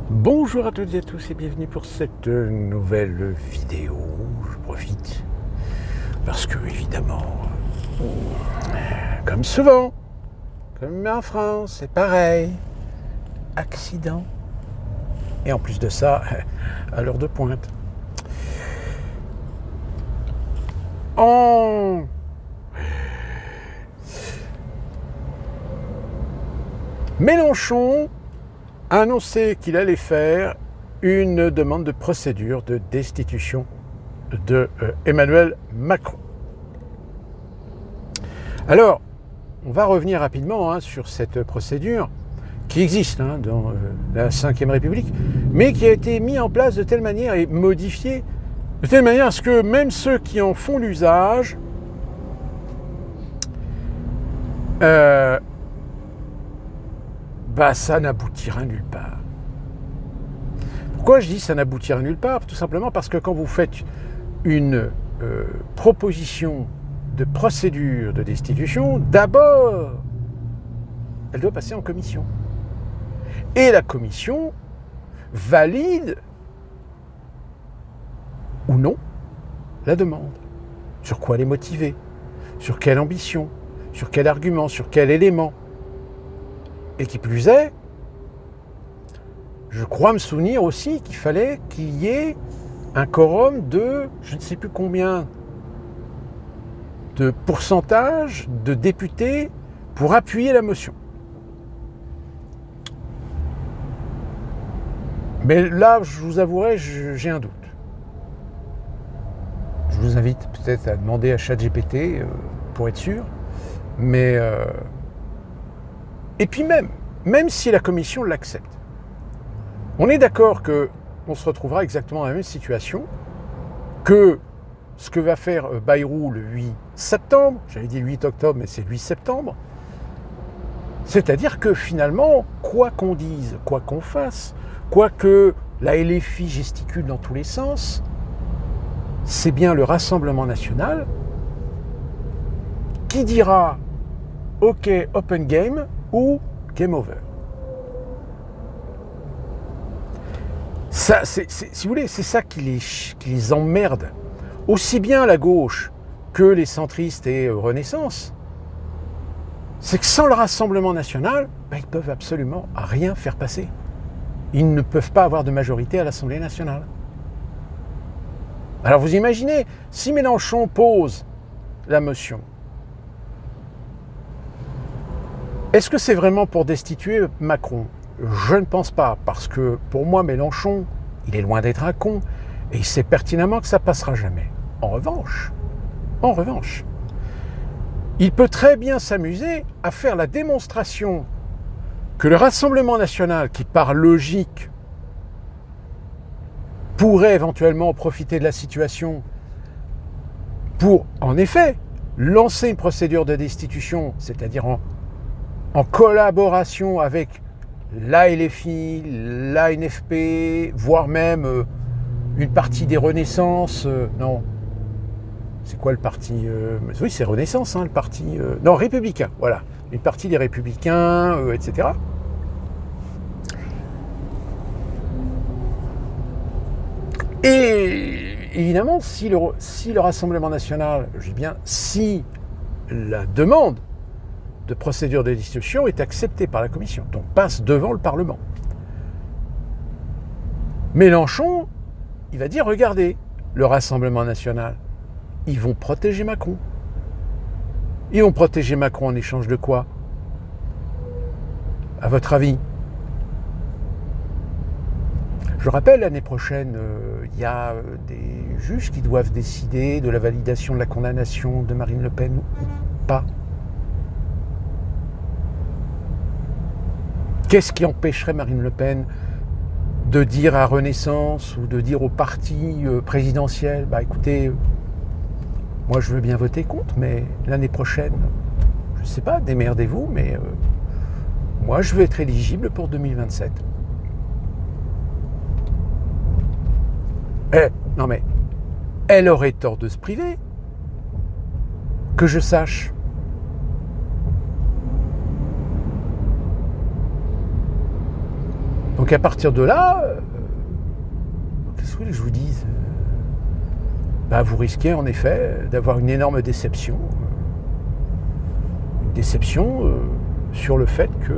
Bonjour à toutes et à tous et bienvenue pour cette nouvelle vidéo. Je profite parce que évidemment, comme souvent, comme en France, c'est pareil, accident. Et en plus de ça, à l'heure de pointe. Mélenchon a annoncé qu'il allait faire une demande de procédure de destitution de Emmanuel Macron. Alors, on va revenir rapidement sur cette procédure qui existe dans la Ve République, mais qui a été mise en place de telle manière et modifiée de telle manière à ce que même ceux qui en font l'usage ça n'aboutira nulle part. Pourquoi je dis ça n'aboutira nulle part? Tout simplement parce que quand vous faites une proposition de procédure de destitution, d'abord, elle doit passer en commission. Et la commission valide ou non la demande. Sur quoi elle est motivée? Sur quelle ambition? Sur quel argument? Sur quel élément? Et qui plus est, je crois me souvenir aussi qu'il fallait qu'il y ait un quorum de je ne sais plus combien de pourcentage de députés pour appuyer la motion. Mais là, je vous avouerai, j'ai un doute. Je vous invite peut-être à demander à ChatGPT pour être sûr. Mais et puis même si la commission l'accepte, on est d'accord qu'on se retrouvera exactement dans la même situation que ce que va faire Bayrou le 8 septembre, j'avais dit le 8 octobre, mais c'est le 8 septembre, c'est-à-dire que finalement, quoi qu'on dise, quoi qu'on fasse, quoi que la LFI gesticule dans tous les sens, c'est bien le Rassemblement national qui dira « OK, open game » ou « game over ». Ça, si vous voulez, c'est ça qui les emmerde. Aussi bien la gauche que les centristes et Renaissance. C'est que sans le Rassemblement national, ils ne peuvent absolument rien faire passer. Ils ne peuvent pas avoir de majorité à l'Assemblée nationale. Alors vous imaginez, si Mélenchon pose la motion, est-ce que c'est vraiment pour destituer Macron? Je ne pense pas, parce que pour moi, Mélenchon, il est loin d'être un con, et il sait pertinemment que ça ne passera jamais. En revanche, il peut très bien s'amuser à faire la démonstration que le Rassemblement national, qui par logique pourrait éventuellement profiter de la situation pour, en effet, lancer une procédure de destitution, c'est-à-dire en collaboration avec la LFI, la NFP, voire même une partie des Renaissances. Non, c'est quoi le parti oui, c'est Renaissance, le parti... non, Républicain, voilà. Une partie des Républicains, etc. Et évidemment, si le Rassemblement national, je dis bien si la demande de procédure de destitution est acceptée par la commission, donc passe devant le Parlement. Mélenchon, il va dire, regardez, le Rassemblement national, ils vont protéger Macron. Ils vont protéger Macron en échange de quoi? À votre avis? Je rappelle, l'année prochaine, il y a des juges qui doivent décider de la validation de la condamnation de Marine Le Pen ou pas. Qu'est-ce qui empêcherait Marine Le Pen de dire à Renaissance ou de dire au parti présidentiel, écoutez, moi je veux bien voter contre, mais l'année prochaine, je ne sais pas, démerdez-vous, mais moi je veux être éligible pour 2027. Non mais, elle aurait tort de se priver, que je sache. Donc Donc à partir de là, qu'est-ce que je vous dise ? Vous risquez en effet d'avoir une énorme déception. Une déception sur le fait que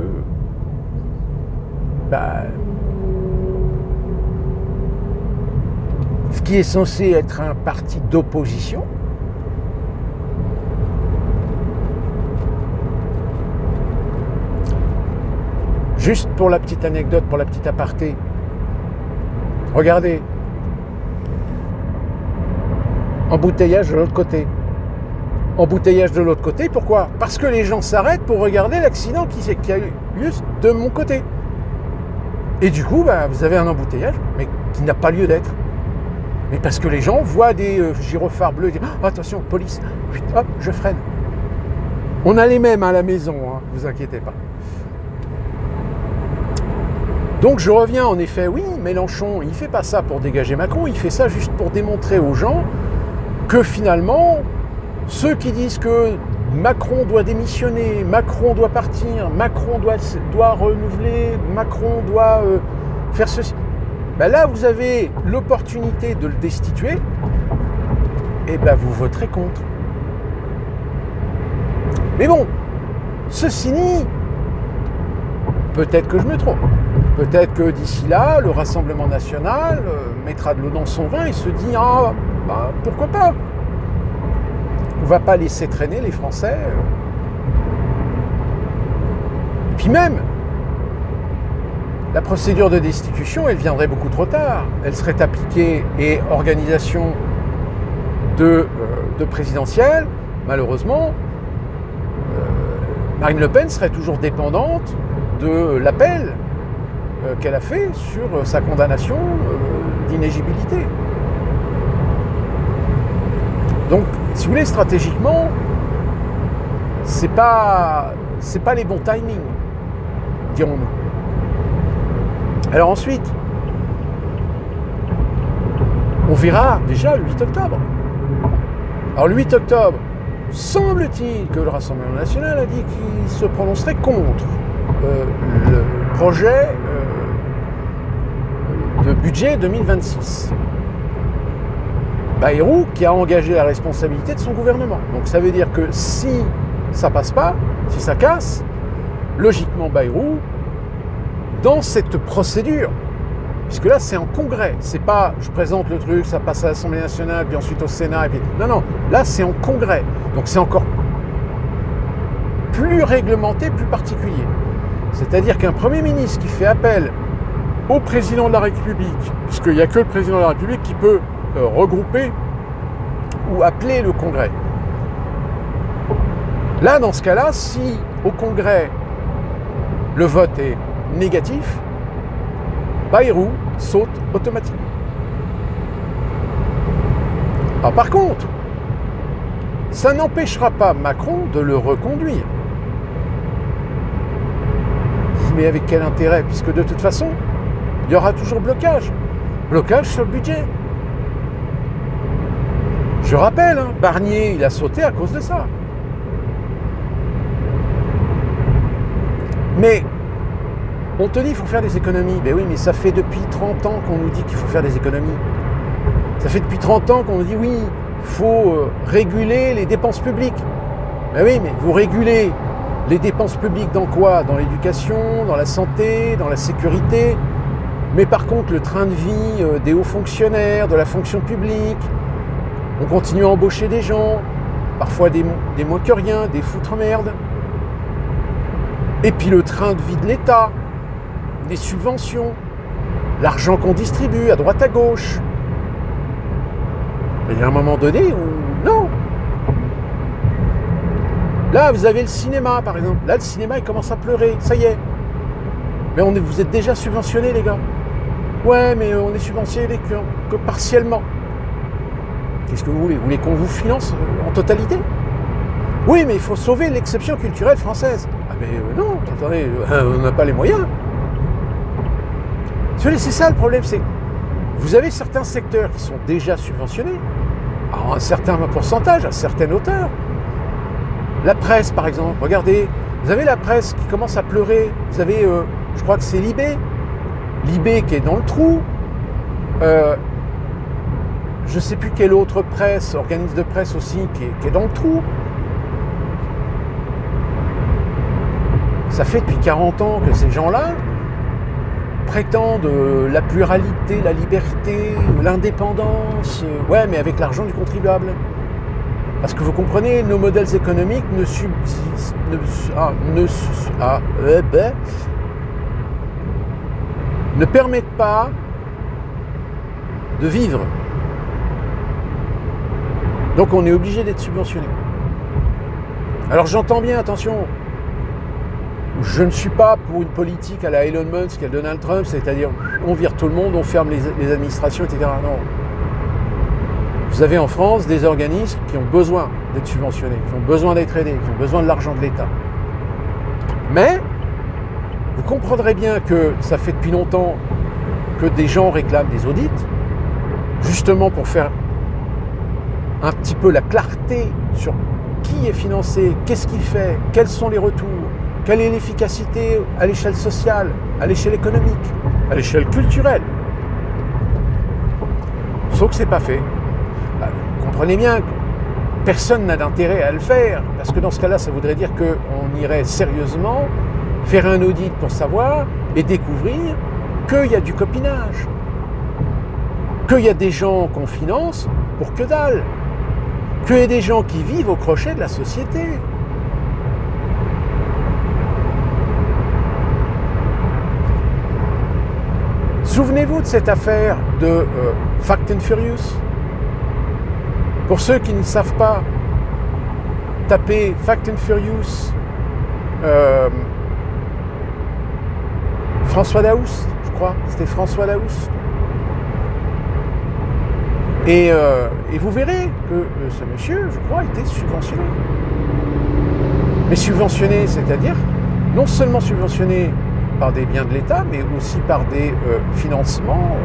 ce qui est censé être un parti d'opposition, juste pour la petite anecdote, pour la petite aparté, regardez, embouteillage de l'autre côté. Embouteillage de l'autre côté, pourquoi ? Parce que les gens s'arrêtent pour regarder l'accident qui a eu lieu de mon côté. Et du coup, vous avez un embouteillage, mais qui n'a pas lieu d'être. Mais parce que les gens voient des gyrophares bleus et disent « attention, police !» Hop, je freine. On a les mêmes à la maison, ne vous inquiétez pas. Donc je reviens, en effet, oui, Mélenchon, il ne fait pas ça pour dégager Macron, il fait ça juste pour démontrer aux gens que finalement, ceux qui disent que Macron doit démissionner, Macron doit partir, Macron doit renouveler, Macron doit faire ceci, là vous avez l'opportunité de le destituer, et vous voterez contre. Mais bon, ceci dit, peut-être que je me trompe. Peut-être que d'ici là, le Rassemblement national mettra de l'eau dans son vin et se dit pourquoi pas ? On ne va pas laisser traîner les Français. Et puis même, la procédure de destitution, elle viendrait beaucoup trop tard. Elle serait appliquée et organisation de présidentielle, malheureusement, Marine Le Pen serait toujours dépendante de l'appel qu'elle a fait sur sa condamnation d'inéligibilité. Donc, si vous voulez, stratégiquement, c'est pas les bons timings, dirons-nous. Alors ensuite, on verra déjà le 8 octobre. Alors le 8 octobre, semble-t-il que le Rassemblement national a dit qu'il se prononcerait contre le projet de budget 2026. Bayrou qui a engagé la responsabilité de son gouvernement. Donc ça veut dire que si ça passe pas, si ça casse, logiquement Bayrou, dans cette procédure, puisque là c'est en congrès, c'est pas je présente le truc, ça passe à l'Assemblée nationale, puis ensuite au Sénat, et puis... Non, là c'est en congrès. Donc c'est encore plus réglementé, plus particulier. C'est-à-dire qu'un Premier ministre qui fait appel au président de la République, puisqu'il n'y a que le président de la République qui peut regrouper ou appeler le Congrès. Là, dans ce cas-là, si au Congrès, le vote est négatif, Bayrou saute automatiquement. Alors, par contre, ça n'empêchera pas Macron de le reconduire. Mais avec quel intérêt ? Puisque de toute façon, il y aura toujours blocage. Blocage sur le budget. Je rappelle, Barnier, il a sauté à cause de ça. Mais on te dit qu'il faut faire des économies. Ben oui, mais ça fait depuis 30 ans qu'on nous dit qu'il faut faire des économies. Ça fait depuis 30 ans qu'on nous dit oui, il faut réguler les dépenses publiques. Ben oui, mais vous régulez les dépenses publiques dans quoi ? Dans l'éducation, dans la santé, dans la sécurité. Mais par contre, le train de vie des hauts fonctionnaires, de la fonction publique, on continue à embaucher des gens, parfois des moins que rien, des foutre-merde. Et puis le train de vie de l'État, des subventions, l'argent qu'on distribue à droite à gauche. Il y a un moment donné où non. Là, vous avez le cinéma, par exemple. Là, le cinéma, il commence à pleurer. Ça y est. Mais vous êtes déjà subventionnés, les gars. Ouais, mais on est subventionnés que partiellement. Qu'est-ce que vous voulez ? Vous voulez qu'on vous finance en totalité ? Oui, mais il faut sauver l'exception culturelle française. Ah mais non, attendez, on n'a pas les moyens. C'est ça le problème, c'est que vous avez certains secteurs qui sont déjà subventionnés, à un certain pourcentage, à certaines hauteurs. La presse, par exemple, regardez, vous avez la presse qui commence à pleurer. Vous avez, je crois que c'est Libé, Libé qui est dans le trou, je ne sais plus quelle autre presse, organisme de presse aussi, qui est dans le trou. Ça fait depuis 40 ans que ces gens-là prétendent la pluralité, la liberté, l'indépendance, ouais, mais avec l'argent du contribuable. Parce que vous comprenez, nos modèles économiques ne permettent pas de vivre. Donc on est obligé d'être subventionné. Alors j'entends bien, attention, je ne suis pas pour une politique à la Elon Musk et à Donald Trump, c'est-à-dire on vire tout le monde, on ferme les administrations, etc. Non. Vous avez en France des organismes qui ont besoin d'être subventionnés, qui ont besoin d'être aidés, qui ont besoin de l'argent de l'État. Mais vous comprendrez bien que ça fait depuis longtemps que des gens réclament des audits, justement pour faire un petit peu la clarté sur qui est financé, qu'est-ce qu'il fait, quels sont les retours, quelle est l'efficacité à l'échelle sociale, à l'échelle économique, à l'échelle culturelle. Sauf que ce n'est pas fait. Vous comprenez bien que personne n'a d'intérêt à le faire, parce que dans ce cas-là, ça voudrait dire qu'on irait sérieusement faire un audit pour savoir et découvrir qu'il y a du copinage, qu'il y a des gens qu'on finance pour que dalle, qu'il y a des gens qui vivent au crochet de la société. Souvenez-vous de cette affaire de Fast and Furious. Pour ceux qui ne savent pas, tapez Fast and Furious François Daoust, je crois, c'était François Daoust. Et vous verrez que ce monsieur, je crois, était subventionné. Mais subventionné, c'est-à-dire non seulement subventionné par des biens de l'État, mais aussi par des financements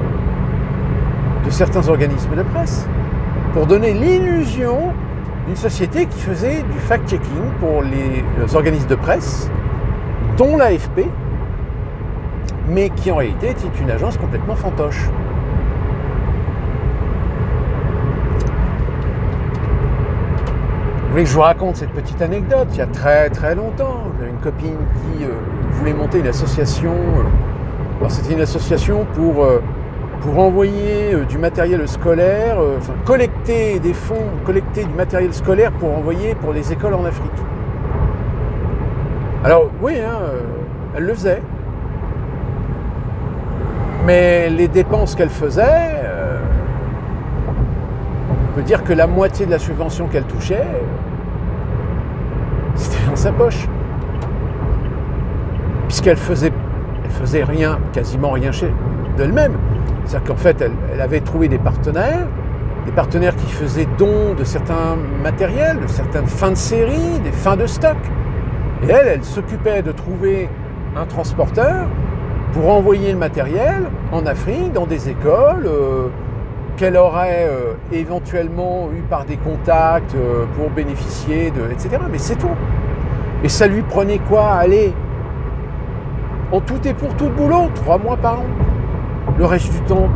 de certains organismes de presse, pour donner l'illusion d'une société qui faisait du fact-checking pour les organismes de presse, dont l'AFP, mais qui en réalité était une agence complètement fantoche. Vous voulez que je vous raconte cette petite anecdote? Il y a très très longtemps, j'avais une copine qui voulait monter une association. Alors c'était une association pour envoyer du matériel scolaire, collecter des fonds, collecter du matériel scolaire pour envoyer pour les écoles en Afrique. Alors oui, elle le faisait. Mais les dépenses qu'elle faisait, on peut dire que la moitié de la subvention qu'elle touchait, c'était dans sa poche. Puisqu'elle faisait rien, quasiment rien d'elle-même. C'est-à-dire qu'en fait, elle avait trouvé des partenaires qui faisaient don de certains matériels, de certaines fins de série, des fins de stock. Et elle s'occupait de trouver un transporteur pour envoyer le matériel en Afrique, dans des écoles qu'elle aurait éventuellement eu par des contacts pour bénéficier de, etc. Mais c'est tout. Et ça lui prenait quoi? Allez, en tout et pour tout le boulot, 3 mois par an. Le reste du temps,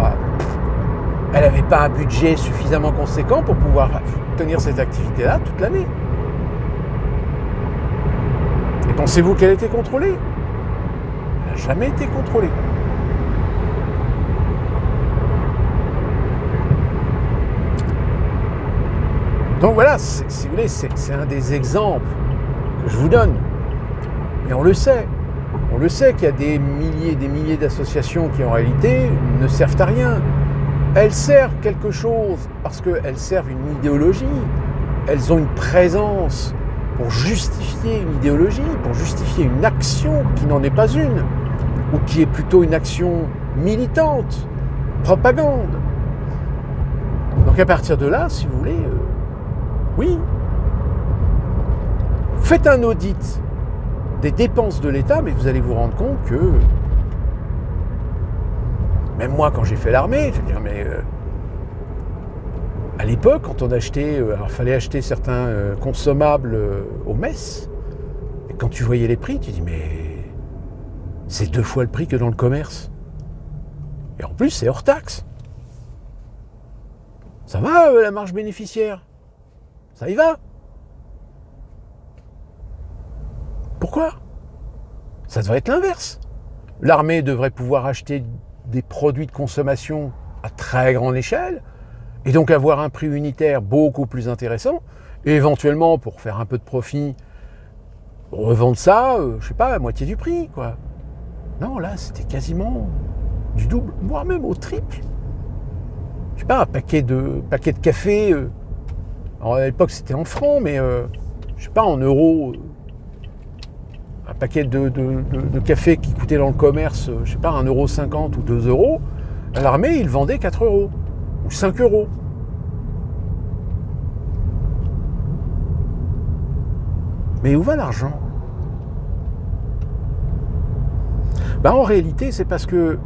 elle n'avait pas un budget suffisamment conséquent pour pouvoir tenir cette activité-là toute l'année. Et pensez-vous qu'elle était contrôlée? Elle n'a jamais été contrôlée. Donc voilà, si vous voulez, c'est un des exemples que je vous donne. Mais on le sait. On le sait qu'il y a des milliers d'associations qui en réalité ne servent à rien. Elles servent quelque chose parce qu'elles servent une idéologie. Elles ont une présence pour justifier une idéologie, pour justifier une action qui n'en est pas une, ou qui est plutôt une action militante, propagande. Donc à partir de là, si vous voulez, oui, faites un audit des dépenses de l'État, mais vous allez vous rendre compte que, même moi quand j'ai fait l'armée, je veux dire, mais à l'époque, quand on achetait, alors il fallait acheter certains consommables aux messes, et quand tu voyais les prix, tu dis mais c'est 2 fois le prix que dans le commerce. Et en plus, c'est hors taxe. Ça va, la marge bénéficiaire? Ça y va? Pourquoi? Ça devrait être l'inverse. L'armée devrait pouvoir acheter des produits de consommation à très grande échelle, et donc avoir un prix unitaire beaucoup plus intéressant, et éventuellement, pour faire un peu de profit, revendre ça, je sais pas, à moitié du prix, quoi. Non, là, c'était quasiment du double, voire même au triple. Je sais pas, un paquet de café, alors à l'époque c'était en francs, mais je sais pas, en euros, un paquet de café qui coûtait dans le commerce, je sais pas, 1,50 € ou 2 €, à l'armée, ils vendaient 4 € ou 5 €. Mais où va l'argent? En réalité, c'est parce que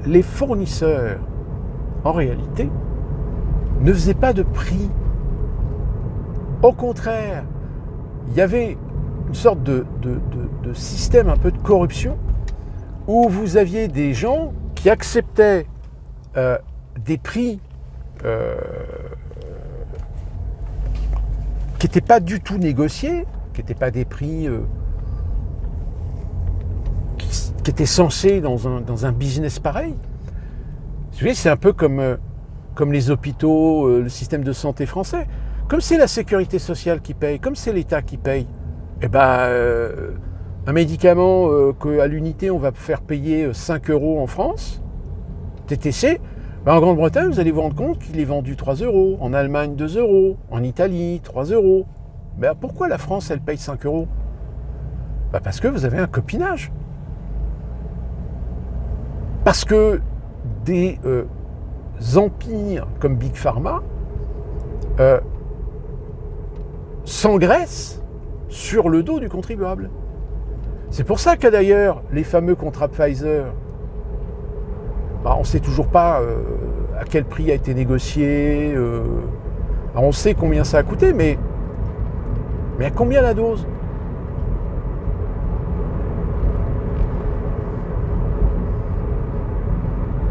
les fournisseurs, en réalité, ne faisaient pas de prix. Au contraire, il y avait une sorte de système un peu de corruption où vous aviez des gens qui acceptaient des prix qui n'étaient pas du tout négociés, qui n'étaient pas des prix qui étaient censés dans un business pareil. Vous voyez, c'est un peu comme les hôpitaux, le système de santé français. Comme c'est la sécurité sociale qui paye, comme c'est l'État qui paye, un médicament qu'à l'unité on va faire payer 5 € en France, TTC, en Grande-Bretagne, vous allez vous rendre compte qu'il est vendu 3 €, en Allemagne 2 €, en Italie 3 €. Pourquoi la France, elle paye 5 €? Parce que vous avez un copinage. Parce que des empires comme Big Pharma s'engraissent sur le dos du contribuable. C'est pour ça que d'ailleurs, les fameux contrats Pfizer, on ne sait toujours pas à quel prix a été négocié. Alors on sait combien ça a coûté, mais à combien la dose?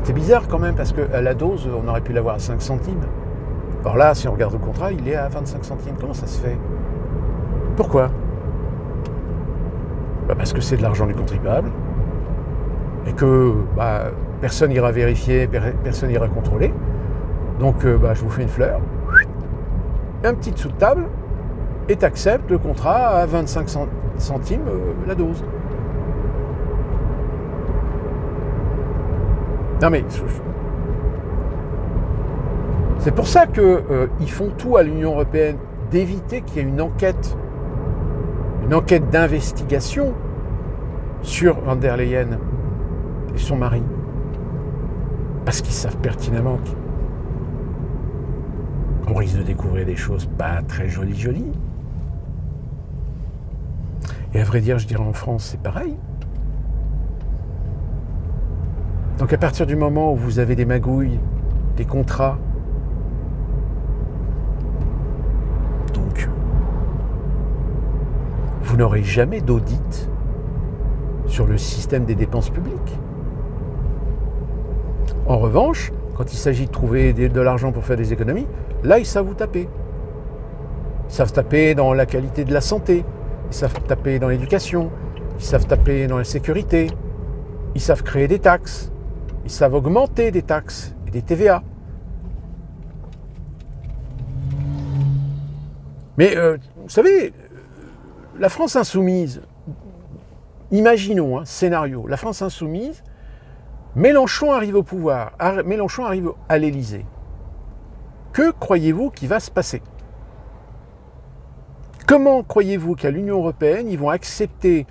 C'est bizarre quand même, parce que la dose, on aurait pu l'avoir à 5 centimes. Alors là, si on regarde le contrat, il est à 25 centimes. Comment ça se fait? Pourquoi? Parce que c'est de l'argent du contribuable et que personne n'ira vérifier, personne n'ira contrôler. Donc je vous fais une fleur, un petit dessous de table, et tu acceptes le contrat à 25 centimes la dose. Non mais c'est pour ça qu'ils font tout à l'Union européenne d'éviter qu'il y ait une enquête d'investigation sur Van der Leyen et son mari. Parce qu'ils savent pertinemment qu'on risque de découvrir des choses pas très jolies. Et à vrai dire, je dirais en France, c'est pareil. Donc à partir du moment où vous avez des magouilles, des contrats, donc vous n'aurez jamais d'audit sur le système des dépenses publiques. En revanche, quand il s'agit de trouver de l'argent pour faire des économies, là, ils savent vous taper. Ils savent taper dans la qualité de la santé, ils savent taper dans l'éducation, ils savent taper dans la sécurité, ils savent créer des taxes, ils savent augmenter des taxes et des TVA. Mais vous savez, la France insoumise, imaginons, scénario, la France insoumise, Mélenchon arrive au pouvoir, Mélenchon arrive à l'Élysée. Que croyez-vous qu'il va se passer? Comment croyez-vous qu'à l'Union européenne, ils vont accepter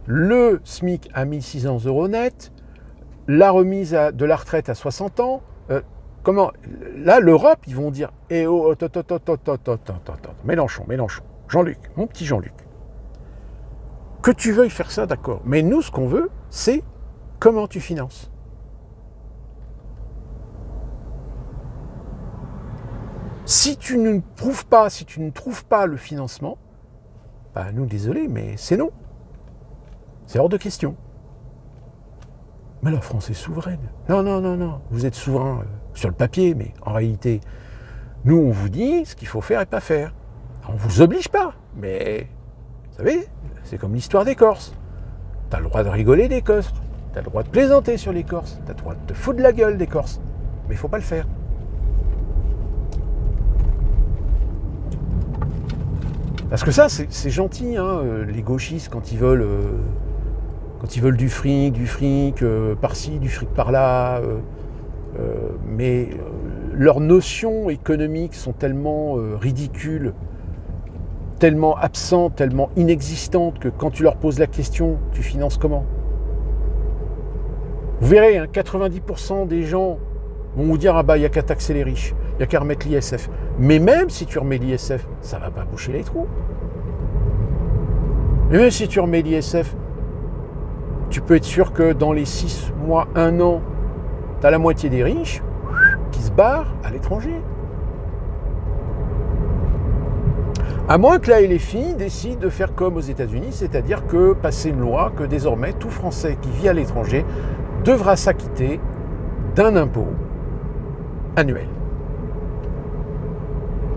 le SMIC à 1 600 € net, la remise de la retraite à 60 ans? Comment? Là, l'Europe, ils vont dire « Eh oh, Mélenchon, Jean-Luc, mon petit Jean-Luc, que tu veuilles faire ça, d'accord. Mais nous, ce qu'on veut, c'est comment tu finances. » Si tu ne trouves pas le financement, nous, désolé, mais c'est non. C'est hors de question. Mais la France est souveraine. Non, non, non, non. Vous êtes souverain sur le papier, mais en réalité, nous, on vous dit ce qu'il faut faire et pas faire. On ne vous oblige pas, mais vous savez, c'est comme l'histoire des Corses. Tu as le droit de rigoler des Corses, tu as le droit de plaisanter sur les Corses, tu as le droit de te foutre de la gueule des Corses, mais il ne faut pas le faire. Parce que ça, c'est gentil, hein, les gauchistes, quand ils veulent du fric par-ci, du fric par-là, mais leurs notions économiques sont tellement ridicules, tellement absentes, tellement inexistantes, que quand tu leur poses la question, tu finances comment? Vous verrez, hein, 90% des gens vont vous dire « Ah bah, il n'y a qu'à taxer les riches, il n'y a qu'à remettre l'ISF ». Mais même si tu remets l'ISF, ça ne va pas boucher les trous. Et même si tu remets l'ISF, tu peux être sûr que dans les 6 mois, 1 an, tu as la moitié des riches qui se barrent à l'étranger. À moins que la LFI décide de faire comme aux États-Unis, c'est-à-dire que passer une loi que désormais tout Français qui vit à l'étranger devra s'acquitter d'un impôt annuel.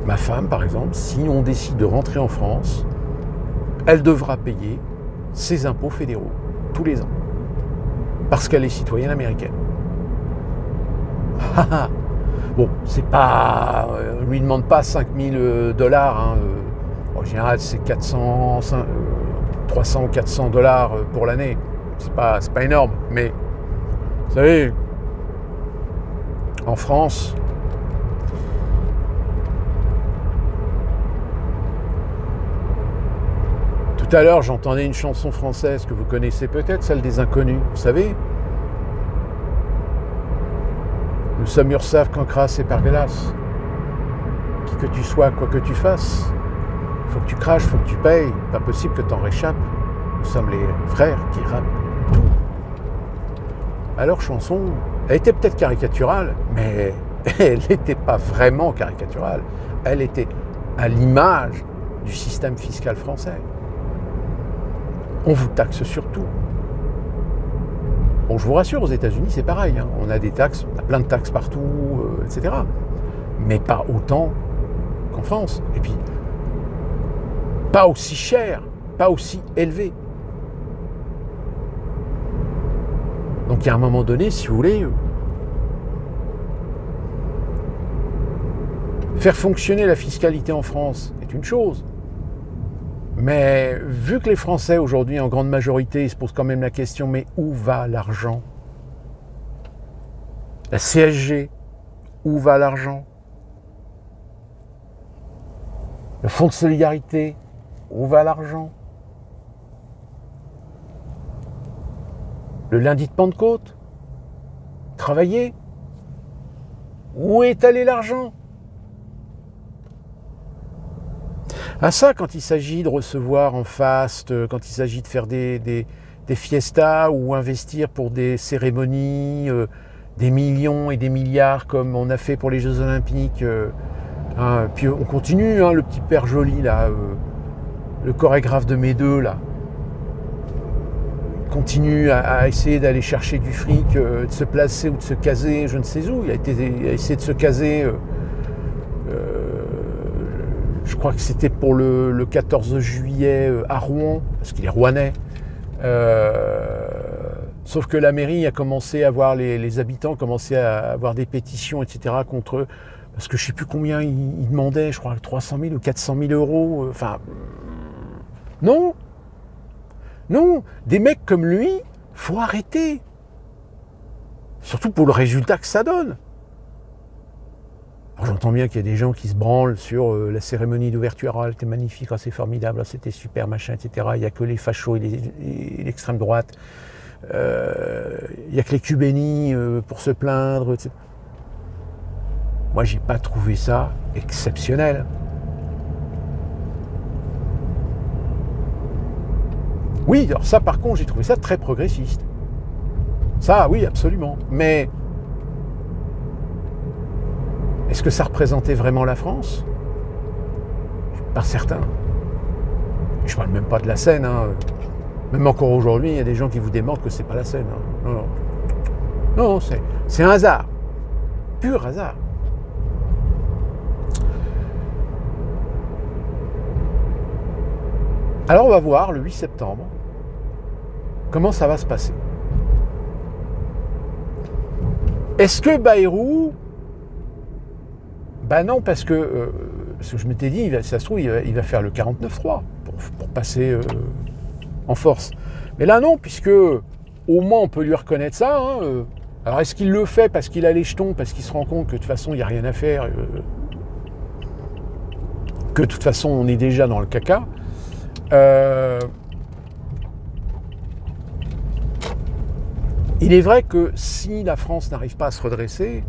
Ma femme, par exemple, si on décide de rentrer en France, elle devra payer ses impôts fédéraux tous les ans, parce qu'elle est citoyenne américaine. Bon, c'est pas, on ne lui demande pas $5 000, hein, en général c'est 300 ou 400 $ pour l'année, c'est pas énorme, mais vous savez, en France, tout à l'heure, j'entendais une chanson française que vous connaissez peut-être, celle des Inconnus, vous savez. Nous sommes Ursaf, Cancras et Pergélas. Qui que tu sois, quoi que tu fasses, faut que tu craches, faut que tu payes. Pas possible que t'en réchappes. Nous sommes les frères qui rappent tout. Alors, chanson, elle était peut-être caricaturale, mais elle n'était pas vraiment caricaturale. Elle était à l'image du système fiscal français. On vous taxe sur tout. Bon, je vous rassure, aux États-Unis, c'est pareil. Hein. On a des taxes, on a plein de taxes partout, etc. Mais pas autant qu'en France. Et puis, pas aussi cher, pas aussi élevé. Donc, il y a un moment donné, si vous voulez, faire fonctionner la fiscalité en France est une chose. Mais vu que les Français aujourd'hui, en grande majorité, ils se posent quand même la question, mais où va l'argent? La CSG, où va l'argent? Le fonds de solidarité, où va l'argent? Le lundi de Pentecôte, travailler, où est allé l'argent? À ça, quand il s'agit de recevoir en faste, quand il s'agit de faire des fiestas ou investir pour des cérémonies, des millions et des milliards comme on a fait pour les Jeux Olympiques. Hein, puis on continue, hein, le petit père Joly, là, le chorégraphe de mes deux, là, il continue à essayer d'aller chercher du fric, de se placer ou de se caser, je ne sais où. Il a essayé de se caser... je crois que c'était pour le 14 juillet à Rouen, parce qu'il est rouennais. Sauf que la mairie a commencé à voir, les habitants commençaient à avoir des pétitions, etc. contre eux, parce que je ne sais plus combien ils demandaient, je crois 300 000 ou 400 000 euros. Enfin, non, des mecs comme lui, faut arrêter. Surtout pour le résultat que ça donne. Alors, j'entends bien qu'il y a des gens qui se branlent sur la cérémonie d'ouverture, elle était magnifique, c'est formidable, c'était super, machin, etc. Il n'y a que les fachos et l'extrême droite. Il n'y a que les cubénis pour se plaindre, etc. Moi, j'ai pas trouvé ça exceptionnel. Oui, alors ça, par contre, j'ai trouvé ça très progressiste. Ça, oui, absolument. Mais est-ce que ça représentait vraiment la France? Je suis pas certain. Je parle même pas de la Seine. Hein. Même encore aujourd'hui, il y a des gens qui vous démentent que c'est pas la Seine. Hein. Non, non. Non, c'est un hasard. Pur hasard. Alors on va voir le 8 septembre comment ça va se passer. Est-ce que Bayrou... Ben non, parce que je m'étais dit, ça se trouve, il va faire le 49-3 pour passer en force. Mais là non, puisque au moins on peut lui reconnaître ça. Hein, alors est-ce qu'il le fait parce qu'il a les jetons, parce qu'il se rend compte que de toute façon il n'y a rien à faire, que de toute façon on est déjà dans le caca. Il est vrai que si la France n'arrive pas à se redresser,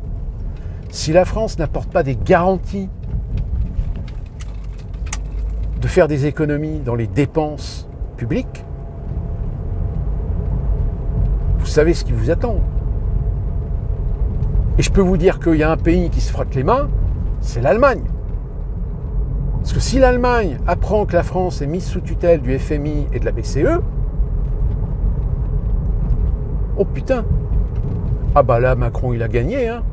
si la France n'apporte pas des garanties de faire des économies dans les dépenses publiques, vous savez ce qui vous attend. Et je peux vous dire qu'il y a un pays qui se frotte les mains, c'est l'Allemagne. Parce que si l'Allemagne apprend que la France est mise sous tutelle du FMI et de la BCE, oh putain, ah bah là Macron il a gagné, hein.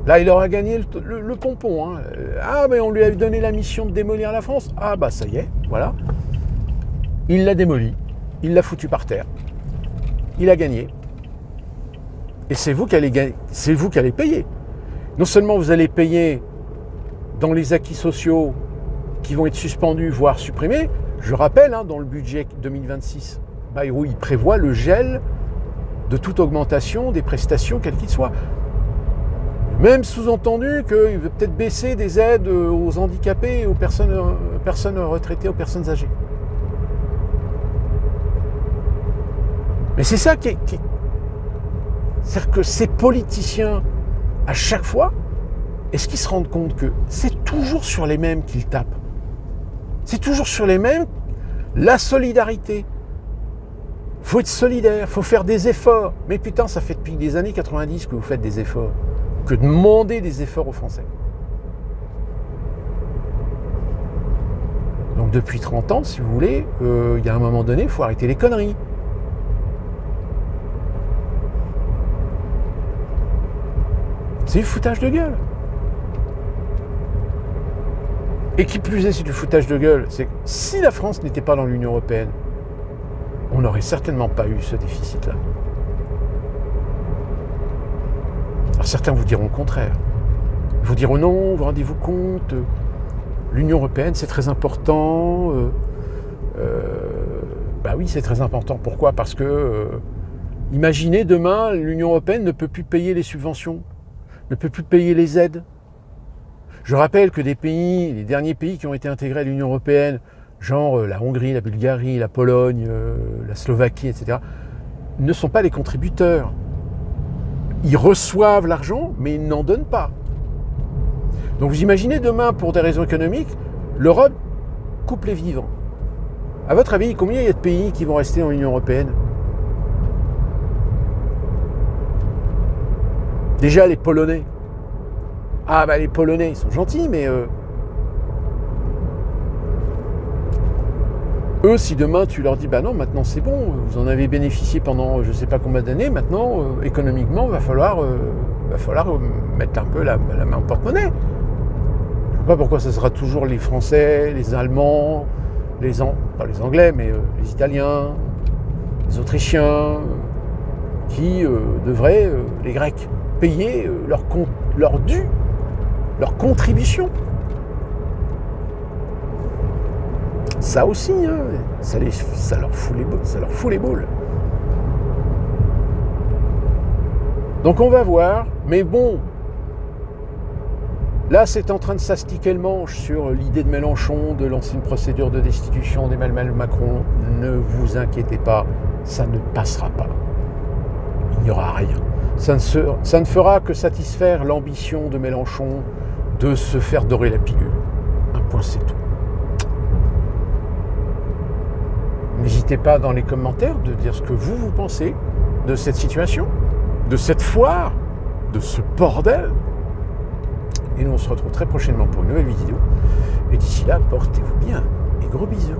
Là il aura gagné le pompon, hein. Ah mais on lui a donné la mission de démolir la France, ah bah ça y est, voilà. Il l'a démoli, il l'a foutu par terre, il a gagné. Et c'est vous qui allez payer. Non seulement vous allez payer dans les acquis sociaux qui vont être suspendus, voire supprimés. Je rappelle, hein, dans le budget 2026, Bayrou, il prévoit le gel de toute augmentation des prestations, quelles qu'ils soient. Même sous-entendu qu'il veut peut-être baisser des aides aux handicapés, aux personnes retraitées, aux personnes âgées. Mais c'est ça qui est... C'est-à-dire que ces politiciens, à chaque fois, est-ce qu'ils se rendent compte que c'est toujours sur les mêmes qu'ils tapent? C'est toujours sur les mêmes. La solidarité. Faut être solidaire, faut faire des efforts. Mais putain, ça fait depuis les années 90 que vous faites des efforts. Que demander des efforts aux Français. Donc depuis 30 ans, si vous voulez, il y a un moment donné, il faut arrêter les conneries. C'est du foutage de gueule. Et qui plus est, c'est du foutage de gueule. C'est que si la France n'était pas dans l'Union européenne, on n'aurait certainement pas eu ce déficit-là. Alors certains vous diront le contraire. Ils vous diront non, vous rendez-vous compte, l'Union européenne c'est très important. Bah oui, c'est très important. Pourquoi ? Parce que, imaginez demain, l'Union européenne ne peut plus payer les subventions, ne peut plus payer les aides. Je rappelle que les derniers pays qui ont été intégrés à l'Union européenne, genre la Hongrie, la Bulgarie, la Pologne, la Slovaquie, etc., ne sont pas les contributeurs. Ils reçoivent l'argent, mais ils n'en donnent pas. Donc vous imaginez demain, pour des raisons économiques, l'Europe coupe les vivres. À votre avis, combien il y a de pays qui vont rester dans l'Union européenne ? Déjà les Polonais. Ah bah les Polonais, ils sont gentils, mais eux, si demain tu leur dis bah non, maintenant c'est bon, vous en avez bénéficié pendant je ne sais pas combien d'années, maintenant économiquement va falloir mettre un peu la main au porte-monnaie. Je ne sais pas pourquoi ça sera toujours les Français, les Allemands, pas les Anglais, mais les Italiens, les Autrichiens, qui devraient, les Grecs, payer leur dû, leur contribution. Ça aussi, hein, ça leur fout les boules. Donc on va voir, mais bon, là c'est en train de s'astiquer le manche sur l'idée de Mélenchon de lancer une procédure de destitution d'Emmanuel Macron. Ne vous inquiétez pas, ça ne passera pas. Il n'y aura rien. Ça ne fera que satisfaire l'ambition de Mélenchon de se faire dorer la pilule. Un point, c'est tout. N'hésitez pas dans les commentaires de dire ce que vous pensez de cette situation, de cette foire, de ce bordel. Et nous, on se retrouve très prochainement pour une nouvelle vidéo. Et d'ici là, portez-vous bien et gros bisous.